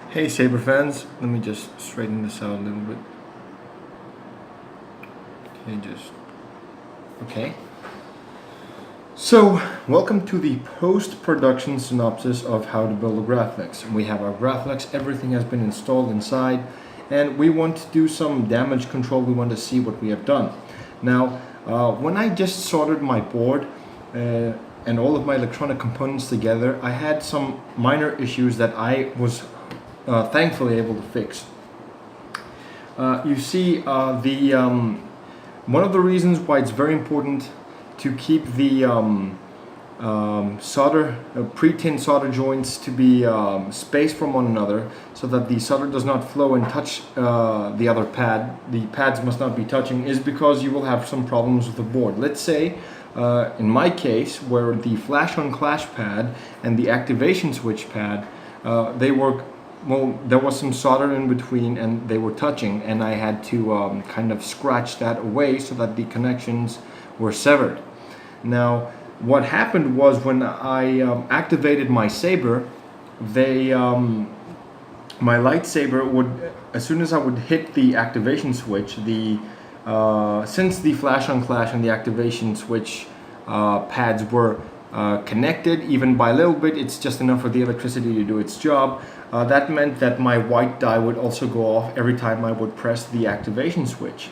Hey Saber fans, let me just straighten this out a little bit. Okay. So, welcome to the post-production synopsis of how to build a Graflex. We have our Graflex, everything has been installed inside, and we want to do some damage control. We want to see what we have done. Now, when I just soldered my board and all of my electronic components together, I had some minor issues that I was thankfully able to fix. You see, one of the reasons why it's very important to keep the pre-tin solder joints to be spaced from one another so that the solder does not flow and touch the other pad. The pads must not be touching, is because you will have some problems with the board. Let's say, in my case, where the flash on clash pad and the activation switch pad, they work. Well, there was some solder in between and they were touching, and I had to kind of scratch that away so that the connections were severed. Now, what happened was when I activated my saber, my lightsaber would, as soon as I would hit the activation switch, since the flash on clash and the activation switch pads were connected, even by a little bit, it's just enough for the electricity to do its job. That meant that my white die would also go off every time I would press the activation switch.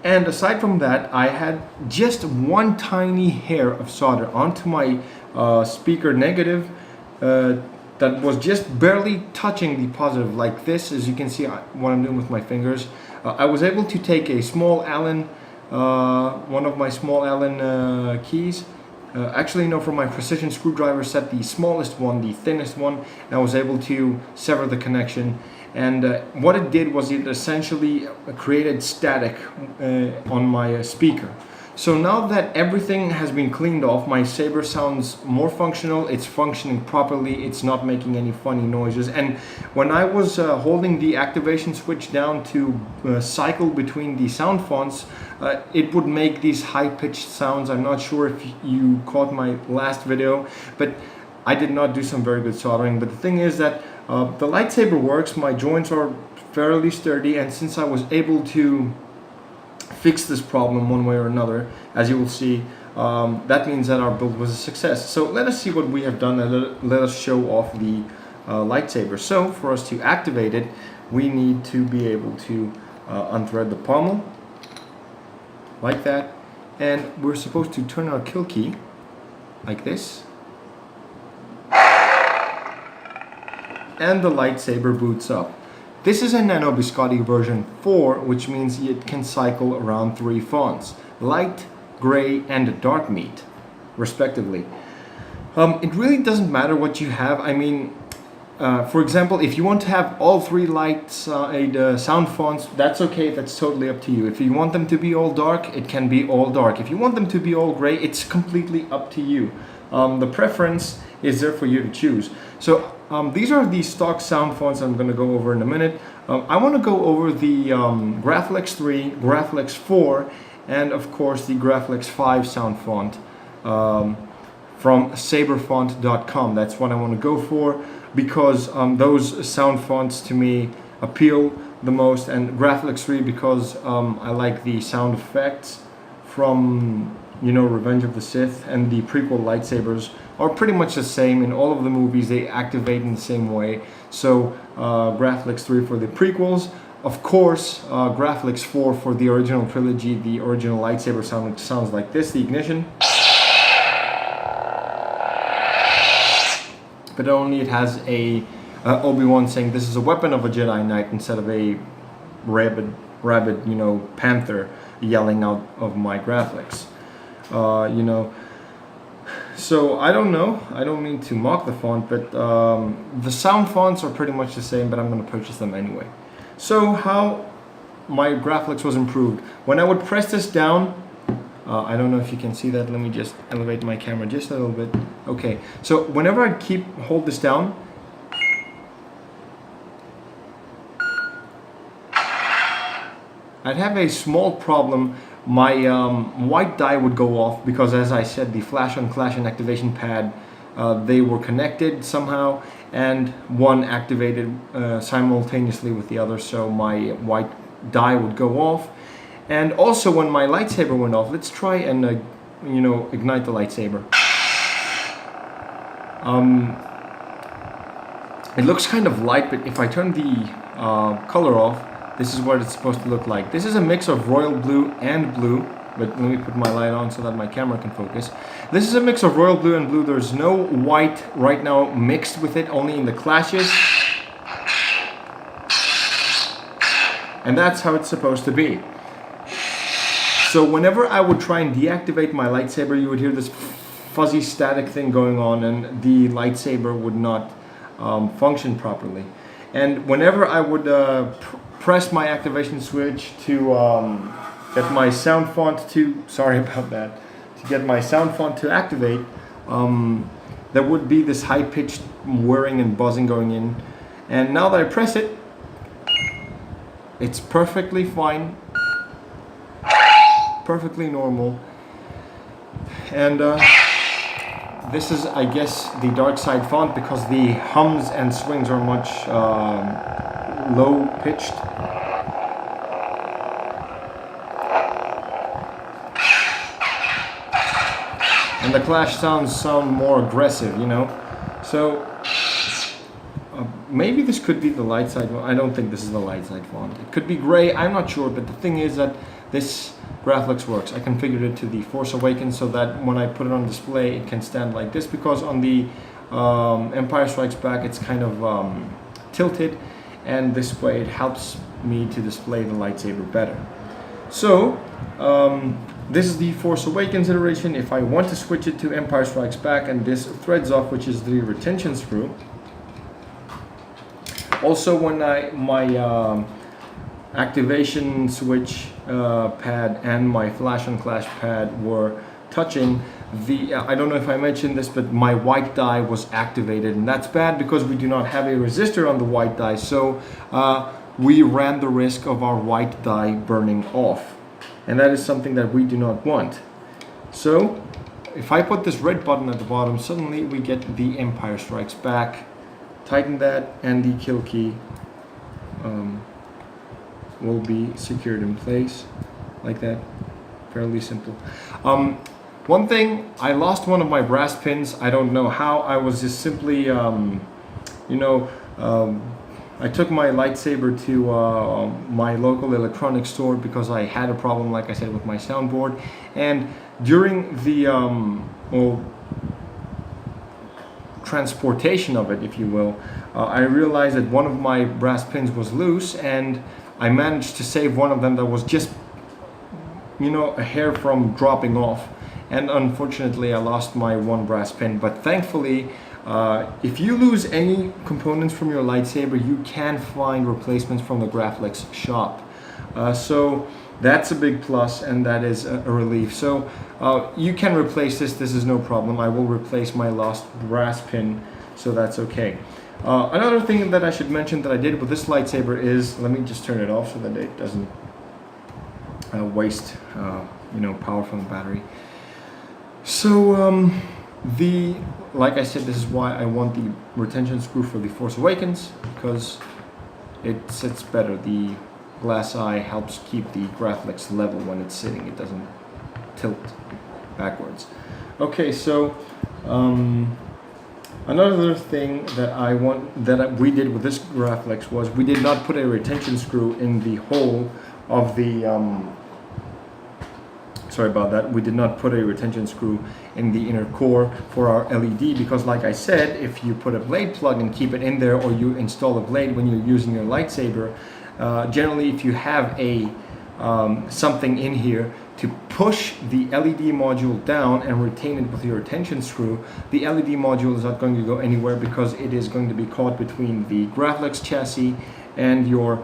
And aside from that, I had just one tiny hair of solder onto my speaker negative that was just barely touching the positive, like this. As you can see what I'm doing with my fingers. I was able to take a small Allen, one of my small Allen keys. Actually, no, for my precision screwdriver set, the smallest one, the thinnest one, and I was able to sever the connection. And what it did was it essentially created static on my speaker. So now that everything has been cleaned off, my saber sounds more functional, it's functioning properly, it's not making any funny noises. And when I was holding the activation switch down to cycle between the sound fonts, it would make these high-pitched sounds. I'm not sure if you caught my last video, but I did not do some very good soldering. But the thing is that the lightsaber works, my joints are fairly sturdy, and since I was able to fix this problem one way or another, as you will see, that means that our build was a success. So let us see what we have done, and let us show off the lightsaber. So for us to activate it, we need to be able to unthread the pommel like that, and we're supposed to turn our kill key like this, and the lightsaber boots up. This is a Nano Biscotti version 4, which means it can cycle around 3 fonts: light, gray, and dark meat, respectively. It really doesn't matter what you have. I mean, for example, if you want to have all 3 light sound fonts, that's okay, that's totally up to you. If you want them to be all dark, it can be all dark. If you want them to be all gray, it's completely up to you. The preference is there for you to choose. So these are the stock sound fonts I'm going to go over in a minute. I want to go over the Graflex 3, Graflex 4, and of course the Graflex 5 sound font from saberfont.com. That's what I want to go for, because those sound fonts to me appeal the most, and Graflex 3 because I like the sound effects from, you know, Revenge of the Sith, and the prequel lightsabers are pretty much the same in all of the movies. They activate in the same way. So Graflex 3 for the prequels, of course Graflex 4 for the original trilogy. The original lightsaber sounds like this, the ignition, but only it has a Obi-Wan saying this is a weapon of a Jedi Knight instead of a rabid, you know, panther yelling out of my Graflex. You know, so I don't know, I don't mean to mock the font, but the sound fonts are pretty much the same, but I'm going to purchase them anyway. So how my Graflex was improved: when I would press this down, I don't know if you can see that, let me just elevate my camera just a little bit. Okay, so whenever I hold this down, I'd have a small problem. My white die would go off because, as I said, the flash on clash and activation pad they were connected somehow, and one activated simultaneously with the other, so my white die would go off. And also when my lightsaber went off, let's try and ignite the lightsaber. It looks kind of light, but if I turn the color off, this is what it's supposed to look like. This is a mix of royal blue and blue, but let me put my light on so that my camera can focus. This is a mix of royal blue and blue. There's no white right now mixed with it, only in the clashes. And that's how it's supposed to be. So whenever I would try and deactivate my lightsaber, you would hear this fuzzy static thing going on, and the lightsaber would not function properly. And whenever I would press my activation switch to get my sound font to, sorry about that, to get my sound font to activate, there would be this high-pitched whirring and buzzing going in. And now that I press it, it's perfectly fine, perfectly normal. And this is, I guess, the dark side font, because the hums and swings are much low pitched. And the clash sounds sound more aggressive, you know. So maybe this could be the light side font. I don't think this is the light side font. It could be gray, I'm not sure, but the thing is that this Graflex works. I configured it to the Force Awakens so that when I put it on display, it can stand like this, because on the Empire Strikes Back, it's kind of tilted, and this way it helps me to display the lightsaber better. So, this is the Force Awakens iteration. If I want to switch it to Empire Strikes Back, and this threads off, which is the retention screw. Also, when my activation switch pad and my flash on clash pad were touching, I don't know if I mentioned this, but my white die was activated, and that's bad because we do not have a resistor on the white die, so we ran the risk of our white die burning off, and that is something that we do not want. So if I put this red button at the bottom, suddenly we get the Empire Strikes Back. Tighten that, and the kill key will be secured in place like that. Fairly simple. One thing, I lost one of my brass pins. I don't know how. I was just simply I took my lightsaber to my local electronics store because I had a problem, like I said, with my soundboard, and during the transportation of it, if you will, I realized that one of my brass pins was loose, and I managed to save one of them that was just, a hair from dropping off. And unfortunately, I lost my one brass pin. But thankfully, if you lose any components from your lightsaber, you can find replacements from the Graflex shop. So that's a big plus, and that is a relief. So you can replace this. This is no problem. I will replace my lost brass pin, so that's okay. Another thing that I should mention that I did with this lightsaber is, let me just turn it off so that it doesn't waste power from the battery. So like I said, this is why I want the retention screw for the Force Awakens, because it sits better. The glass eye helps keep the Graflex level when it's sitting. It doesn't tilt backwards. Okay, so another thing that we did with this Graflex was we did not put a retention screw in the hole of the sorry about that. We did not put a retention screw in the inner core for our LED because, like I said, if you put a blade plug and keep it in there, or you install a blade when you're using your lightsaber, generally if you have a something in here to push the LED module down and retain it with your retention screw, the LED module is not going to go anywhere because it is going to be caught between the Graflex chassis and your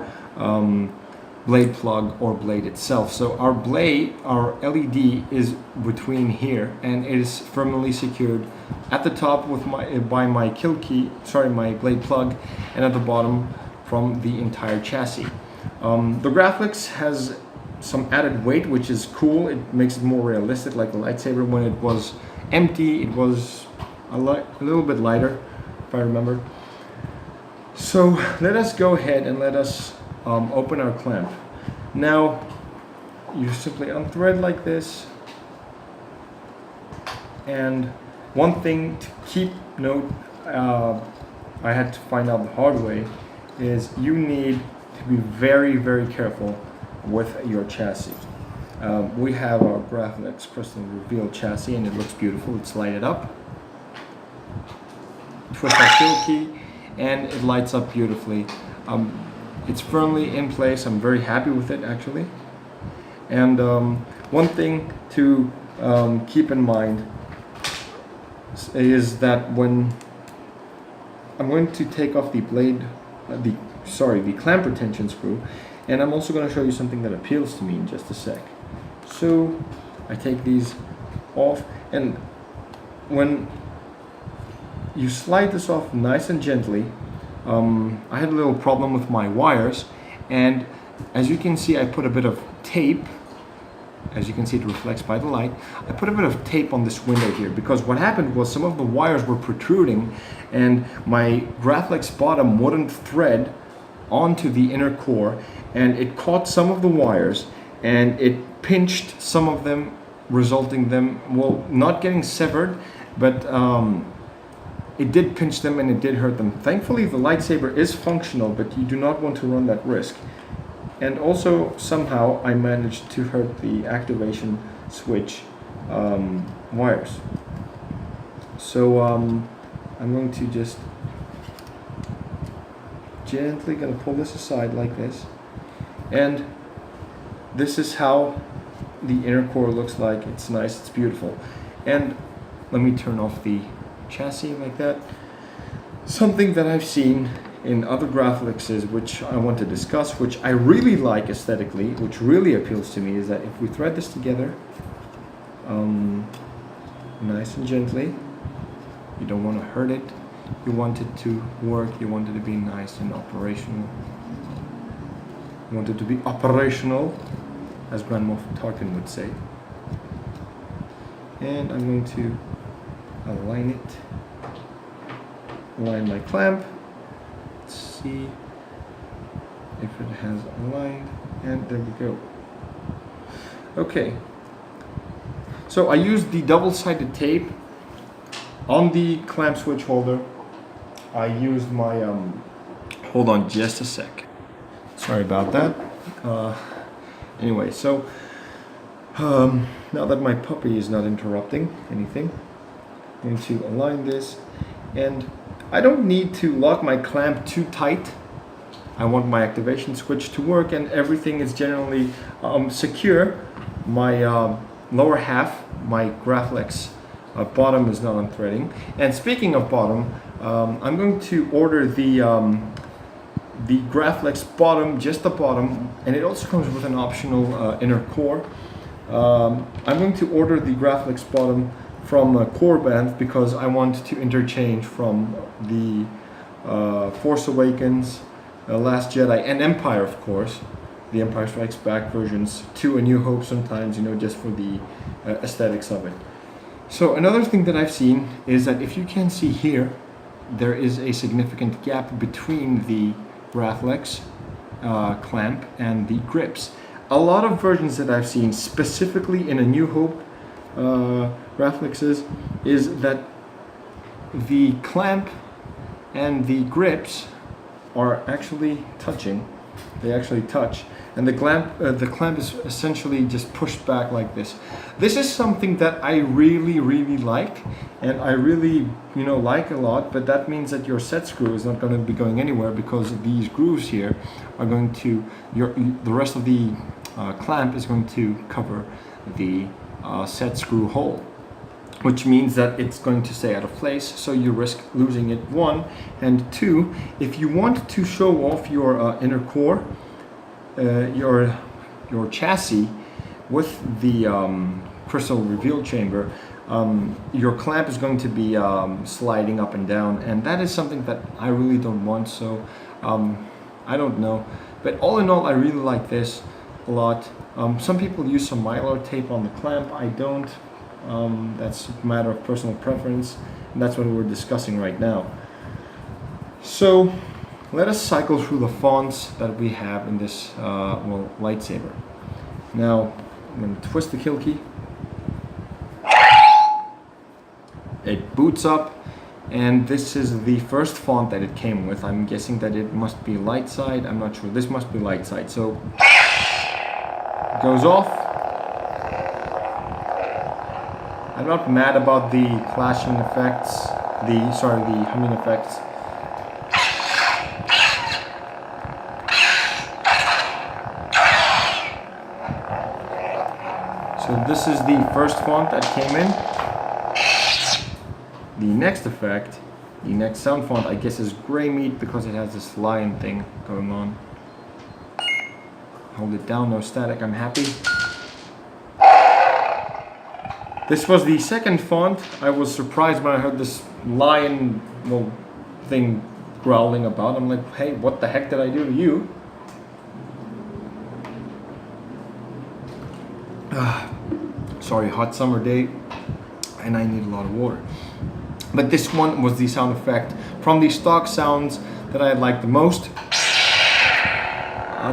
blade plug or blade itself. So our LED is between here, and it is firmly secured at the top with by my my blade plug, and at the bottom from the entire chassis. The Graflex has some added weight, which is cool. It makes it more realistic, like the lightsaber. When it was empty, it was a little bit lighter, if I remember. So let us go ahead and let us open our clamp. Now you simply unthread like this, and one thing to keep note, I had to find out the hard way, is you need to be very, very careful with your chassis. We have our Graflex crystal reveal chassis, and it looks beautiful. It's lighted up. Twist our kill key, and it lights up beautifully. It's firmly in place. I'm very happy with it, actually. And one thing to keep in mind is that when I'm going to take off the the clamp retention screw, and I'm also going to show you something that appeals to me in just a sec. So I take these off, and when you slide this off nice and gently, I had a little problem with my wires, and as you can see, I put a bit of tape. As you can see, it reflects by the light. I put a bit of tape on this window here because what happened was some of the wires were protruding, and my Graflex bottom wouldn't thread onto the inner core, and it caught some of the wires and it pinched some of them, resulting them, well, not getting severed, but it did pinch them and it did hurt them. Thankfully, the lightsaber is functional, but you do not want to run that risk. And also, somehow, I managed to hurt the activation switch wires. So I'm going to just gently gonna pull this aside like this, and this is how the inner core looks like. It's nice, it's beautiful. And let me turn off the chassis like that. Something that I've seen in other Graflexes, which I want to discuss, which I really like aesthetically, which really appeals to me, is that if we thread this together nice and gently, you don't want to hurt it, you want it to work, you want it to be nice and operational. You want it to be operational, as Grandma Tarkin would say. And I'm going to align my clamp. Let's see if it has aligned, and there we go. Okay, so I used the double-sided tape on the clamp switch holder. I used my hold on just a sec, sorry about that. Anyway, so now that my puppy is not interrupting anything, I'm going to align this, and I don't need to lock my clamp too tight. I want my activation switch to work, and everything is generally secure. My lower half, my Graflex bottom is not unthreading. And speaking of bottom, I'm going to order the Graflex bottom, just the bottom, and it also comes with an optional inner core. I'm going to order the Graflex bottom from Core Band because I want to interchange from the Force Awakens, Last Jedi, and Empire, of course, the Empire Strikes Back versions, to A New Hope sometimes, you know, just for the aesthetics of it. So another thing that I've seen is that if you can see here, there is a significant gap between the Graflex clamp and the grips. A lot of versions that I've seen, specifically in A New Hope Graflexes, is that the clamp and the grips are actually touching. They actually touch, and the clamp is essentially just pushed back like this. This is something that I really like, and I really, you know, like a lot, but that means that your set screw is not going to be going anywhere because these grooves here are going to, the rest of the clamp is going to cover the set screw hole, which means that it's going to stay out of place, so you risk losing it, one. And two, if you want to show off your inner core, your chassis with the crystal reveal chamber, your clamp is going to be sliding up and down, and that is something that I really don't want. So I don't know, but all in all, I really like this a lot. Some people use some mylar tape on the clamp. I don't. That's a matter of personal preference. And that's what we're discussing right now. So let us cycle through the fonts that we have in this lightsaber. Now I'm going to twist the kill key. It boots up, and this is the first font that it came with. I'm guessing that it must be light side. I'm not sure. This must be light side. So it goes off. I'm not mad about the clashing effects, the humming effects. So this is the first font that came in. The next effect, the next sound font, I guess is gray meat because it has this lion thing going on. Hold it down, no static, I'm happy. This was the second font. I was surprised when I heard this lion thing growling about. I'm like, hey, what the heck did I do to you? Sorry, hot summer day, and I need a lot of water. But this one was the sound effect from the stock sounds that I liked the most.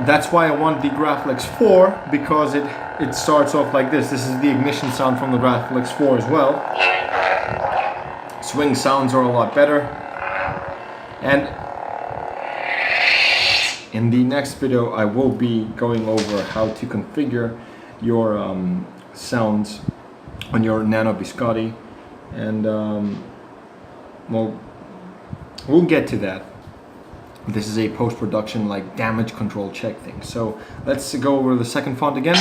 That's why I want the Graflex 4, because it starts off like this. This is the ignition sound from the Graflex 4 as well. Swing sounds are a lot better. And in the next video I will be going over how to configure your sounds on your Nano Biscotti, and we'll get to that. This is a post-production like damage control check thing. So let's go over the second font again.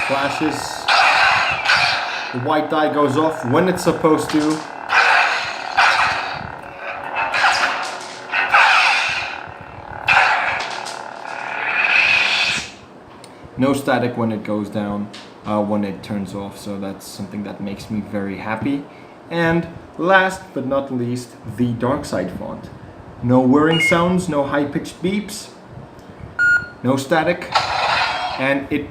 Flashes. The white die goes off when it's supposed to. No static when it goes down, when it turns off, so that's something that makes me very happy. And last but not least, the dark side font. No whirring sounds, no high-pitched beeps, no static, and it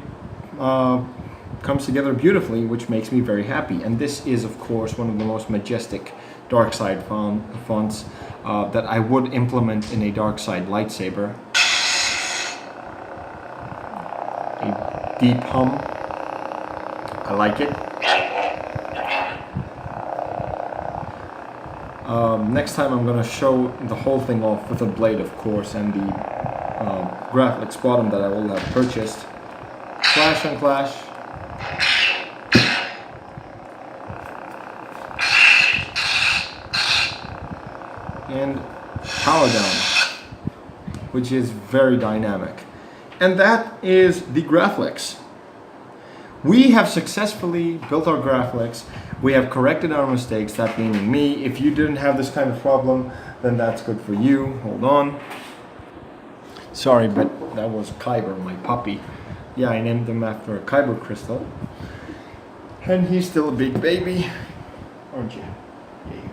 comes together beautifully, which makes me very happy. And this is, of course, one of the most majestic dark side fonts that I would implement in a dark side lightsaber. A deep hum. I like it. Next time I'm going to show the whole thing off with a blade, of course, and the Graflex bottom that I will have purchased. Clash and clash. And power down, which is very dynamic. And that is the Graflex. We have successfully built our Graflex. We have corrected our mistakes, that meaning me. If you didn't have this kind of problem, then that's good for you. Hold on. Sorry, but that was Kyber, my puppy. Yeah, I named him after a Kyber crystal. And he's still a big baby, aren't you? Yeah.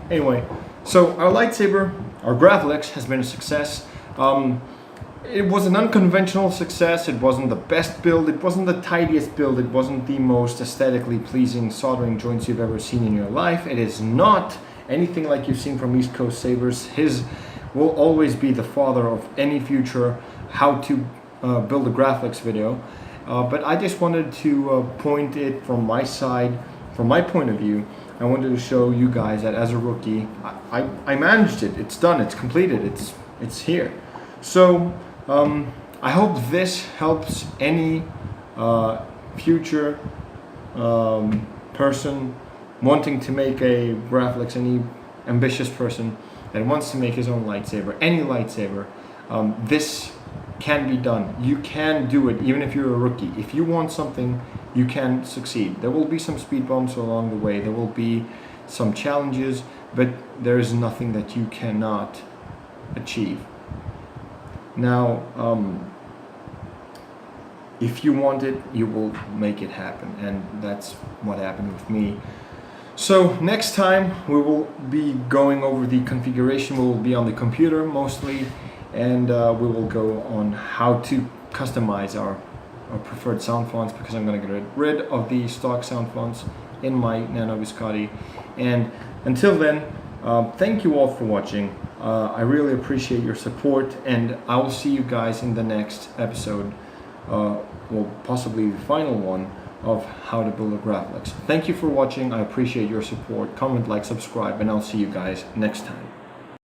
Anyway, so our lightsaber, our Graflex, has been a success. It was an unconventional success. It wasn't the best build, it wasn't the tidiest build, it wasn't the most aesthetically pleasing soldering joints you've ever seen in your life. It is not anything like you've seen from East Coast Sabers. His will always be the father of any future how to build a Graflex video. But I just wanted to point it from my side, from my point of view. I wanted to show you guys that as a rookie, I managed it. It's done, it's completed, it's here. So I hope this helps any future person wanting to make a Graflex, any ambitious person that wants to make his own lightsaber, any lightsaber. This can be done. You can do it even if you're a rookie. If you want something, you can succeed. There will be some speed bumps along the way. There will be some challenges, but there is nothing that you cannot achieve. Now, if you want it, you will make it happen, and that's what happened with me. So next time we will be going over the configuration. We will be on the computer mostly, and we will go on how to customize our preferred sound fonts, because I'm going to get rid of the stock sound fonts in my Nano Visconti. And until then, thank you all for watching. I really appreciate your support, and I will see you guys in the next episode, well, possibly the final one, of how to build a Graflex. Thank you for watching. I appreciate your support. Comment, like, subscribe, and I'll see you guys next time.